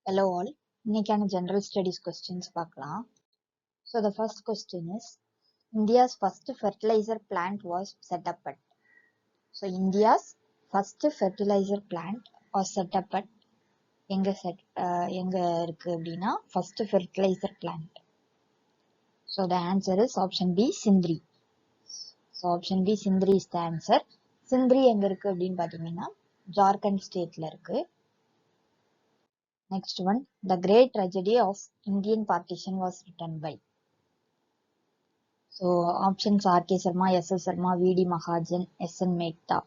Hello all. இன்னைக்கான general studies questions பார்க்கலாம். So the first question is India's first fertilizer plant was set up at. So India's first fertilizer plant was set up at எங்க இருக்கு அப்படின்னா first fertilizer plant. So the answer is option B, Sindri. So option B, Sindri is the answer. Sindri எங்க இருக்கு அப்படின்னு பாத்தீங்கன்னா ஜார்க்கண்ட் ஸ்டேட்ல இருக்கு. Next one, the great tragedy of Indian partition was written by. So options R. K. Sharma, S. S. Sharma, V. D. Mahajan, S. N. Mehta.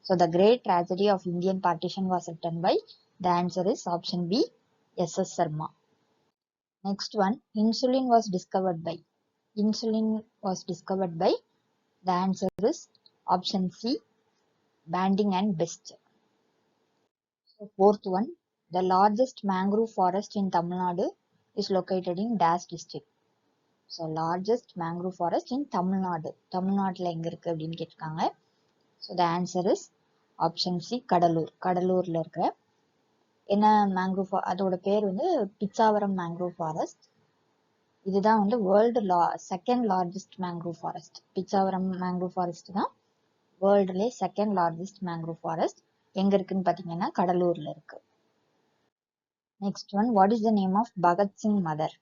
So the great tragedy of Indian partition was written by. The answer is option B, S. S. Sharma. Next one, insulin was discovered by. Insulin was discovered by. The answer is option C, Banding and Best. So fourth one, the largest mangrove forest in Tamil Nadu is located in Dash district. So largest mangrove forest in Tamil Nadu. Tamil Naduல எங்க இருக்கு அப்படின்னு கேட்டிருக்காங்க. So the answer is option C, Cuddalore. கடலூர்ல இருக்கிற என்ன mangrove, அதோட பேர் வந்து பிச்சாவரம் மேங்க்ரோவ் ஃபாரஸ்ட். இதுதான் வந்து world second largest mangrove forest. Pichavaram mangrove forest தான் வேர்ல்டுலே செகண்ட் லார்ஜஸ்ட் மேங்க்ரோவ் ஃபாரஸ்ட். எங்க இருக்குன்னு பாத்தீங்கன்னா கடலூர்ல இருக்கு. Next one, what is the name of Bhagat Singh mother?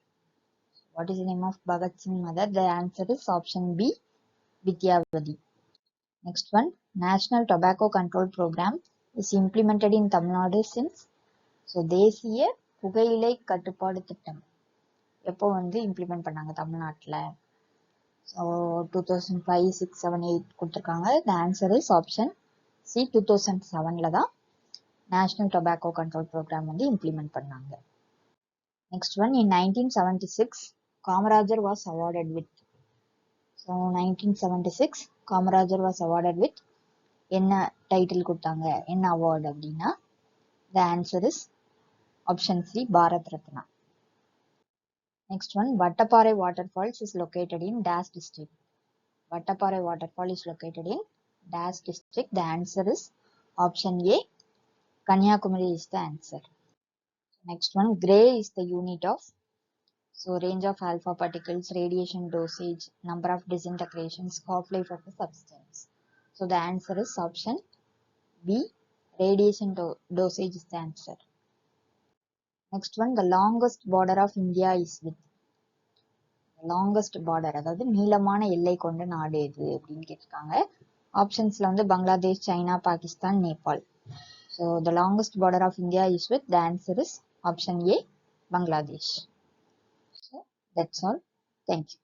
What is the name of Bhagat Singh mother? The answer is option B, Vidyavadi. Next one, National Tobacco Control Program is implemented in Tamil Nadu since. So தேசிய புகையிலை கட்டுப்பாடு திட்டம் எப்போ வந்து implement பண்ணாங்க தமிழ்நாட்டுல? So 2005, 6, 7, 8 கொடுத்துருக்காங்க. The answer is option C, 2007ல தான் நேஷனல் டொபாக்கோ கண்ட்ரோல் ப்ரோக்ராம் வந்து இம்ப்ளிமெண்ட் பண்ணாங்க. Next one, in 1976 Kamarajar was awarded with. So 1976 Kamarajar was awarded with என்ன டைட்டில் கொடுத்தாங்க, என்ன அவார்டு அப்படின்னா? The answer is option C, Bharat Ratna. Next one, Vattaparai waterfalls is located in Dash district. Vattaparai waterfall is located in Dash district. The answer is option A, Kanyakumari is the answer. Next one, Gray is the unit of. So range of alpha particles, radiation dosage, number of disintegrations, half-life of a substance. So the answer is option B, radiation dosage is the answer. Next one, the longest border of India is with. The longest border, அதாவது நீளமான எல்லை கொண்ட நாடு எது அப்படின்னு கேட்டிருக்காங்க. ஆப்ஷன்ஸ்ல வந்து Bangladesh, China, Pakistan, Nepal. So the longest border of India is with. The answer is option A, Bangladesh. So that's all. Thank you.